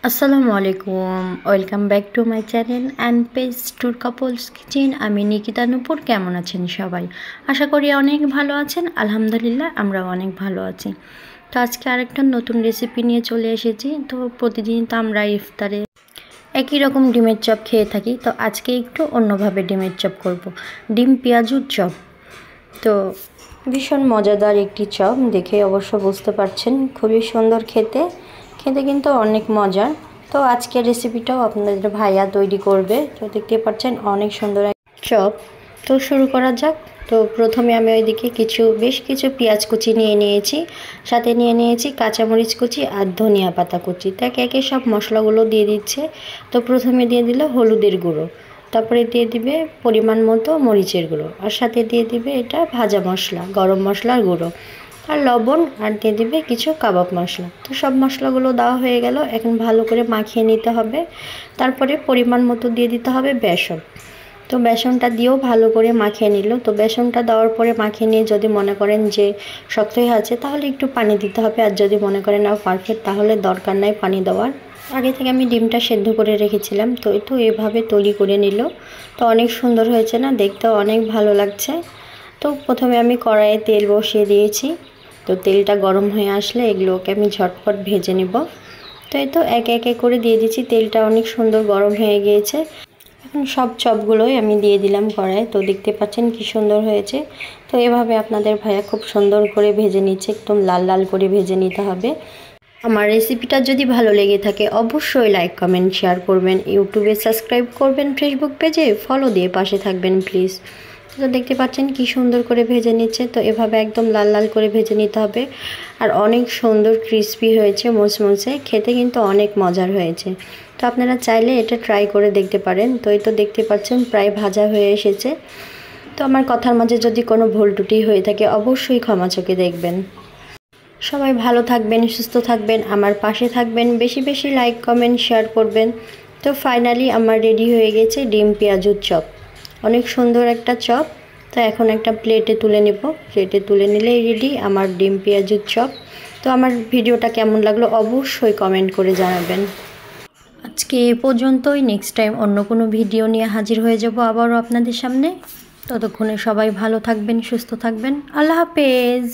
আসসালামু আলাইকুম, welcome back to my channel and page tour couples kitchen. আমি নিকিতা নূপুর। কেমন আছেন সবাই? আশা করি অনেক ভালো আছেন। আলহামদুলিল্লাহ, আমরাও অনেক ভালো আছি। তো আজকে আরেকটা নতুন রেসিপি নিয়ে চলে এসেছি। তো প্রতিদিন তো আমরা ইফতারে একই রকম ডিমের চপ খেয়ে থাকি, তো আজকে একটু অন্যভাবে ডিমের চপ করব। ডিম পেঁয়াজুর চপ। তো ভীষণ মজাদার একটি চপ, দেখে অবশ্য বুঝতে পারছেন খুবই সুন্দর খেতে। খেতে কিন্তু অনেক মজা। তো আজকের রেসিপিটাও আপনাদের ভাইয়া তৈরি করবে। তো দেখতে পাচ্ছেন অনেক সুন্দর এক চপ। তো শুরু করা যাক। তো প্রথমে আমি ওইদিকে বেশ কিছু পেঁয়াজ কুচি নিয়ে নিয়েছি, সাথে নিয়ে নিয়েছি কাঁচামরিচ কুচি আর ধনিয়া পাতা কুচি। তো একে একে সব মশলাগুলো দিয়ে দিচ্ছে। তো প্রথমে দিয়ে দিল হলুদের গুঁড়ো, তারপরে দিয়ে দিবে পরিমাণ মতো মরিচের গুঁড়ো, আর সাথে দিয়ে দিবে এটা ভাজা মশলা, গরম মশলার গুঁড়ো, আর লবণ, আর দিয়ে দিবে কিছু কাবাব মশলা। তো সব মশলাগুলো দেওয়া হয়ে গেল। এখন ভালো করে মাখিয়ে নিতে হবে। তারপরে পরিমাণ মতো দিয়ে দিতে হবে বেসন। তো বেসনটা দিয়েও ভালো করে মাখিয়ে নিল। তো বেসনটা দেওয়ার পরে মাখিয়ে নিয়ে যদি মনে করেন যে শক্ত হয়ে আছে, তাহলে একটু পানি দিতে হবে। আর যদি মনে করেন না পারফেক্ট, তাহলে দরকার নাই পানি দেওয়ার। আগে থেকে আমি ডিমটা সেদ্ধ করে রেখেছিলাম। তো এভাবে তৈরি করে নিল। তো অনেক সুন্দর হয়েছে না, দেখতেও অনেক ভালো লাগছে। তো প্রথমে আমি কড়াইয়ে তেল বসিয়ে দিয়েছি। তো তেলটা গরম হয়ে আসলে এগুলোকে আমি ঝটপট ভেজে নেব। তো একে একে করে দিয়ে দিচ্ছি। তেলটা অনেক সুন্দর গরম হয়ে গিয়েছে। এখন সব চপগুলোই আমি দিয়ে দিলাম কড়াইয়ে। তো দেখতে পাচ্ছেন কি সুন্দর হয়েছে। তো এভাবে আপনাদের ভাইয়া খুব সুন্দর করে ভেজে নিচ্ছে, একদম লাল লাল করে ভেজে নিতে হবে। আমার রেসিপিটা যদি ভালো লেগে থাকে অবশ্যই লাইক কমেন্ট শেয়ার করবেন, ইউটিউবে সাবস্ক্রাইব করবেন, ফেসবুক পেজে ফলো দিয়ে পাশে থাকবেন প্লিজ। তো দেখতে পাচ্ছেন কি সুন্দর করে ভেজে নিচ্ছে। তো এভাবে একদম লাল লাল করে ভেজে নিতে হবে। আর অনেক সুন্দর ক্রিস্পি হয়েছে, মুচমুচে, খেতে কিন্তু অনেক মজার হয়েছে। তো আপনারা চাইলে এটা ট্রাই করে দেখতে পারেন। তো দেখতে পাচ্ছেন প্রায় ভাজা হয়ে এসেছে। তো আমার কথার মাঝে যদি কোনো ভুল ত্রুটি হয়ে থাকে অবশ্যই ক্ষমা চোখে দেখবেন। সবাই ভালো থাকবেন, সুস্থ থাকবেন, আমার পাশে থাকবেন, বেশি বেশি লাইক কমেন্ট শেয়ার করবেন। তো ফাইনালি আমার রেডি হয়ে গেছে ডিম পেঁয়াজুর চপ। অনেক সুন্দর একটা চপ। তো এখন একটা প্লেটে তুলে নেব। প্লেটে তুলে নিলেই রেডি আমার ডিম পেঁয়াজুর চপ। তো আমার ভিডিওটা কেমন লাগলো অবশ্যই কমেন্ট করে জানাবেন। আজকে এ পর্যন্তই। নেক্সট টাইম অন্য কোনো ভিডিও নিয়ে হাজির হয়ে যাব আবারও আপনাদের সামনে। ততক্ষণে সবাই ভালো থাকবেন, সুস্থ থাকবেন। আল্লাহ হাফেজ।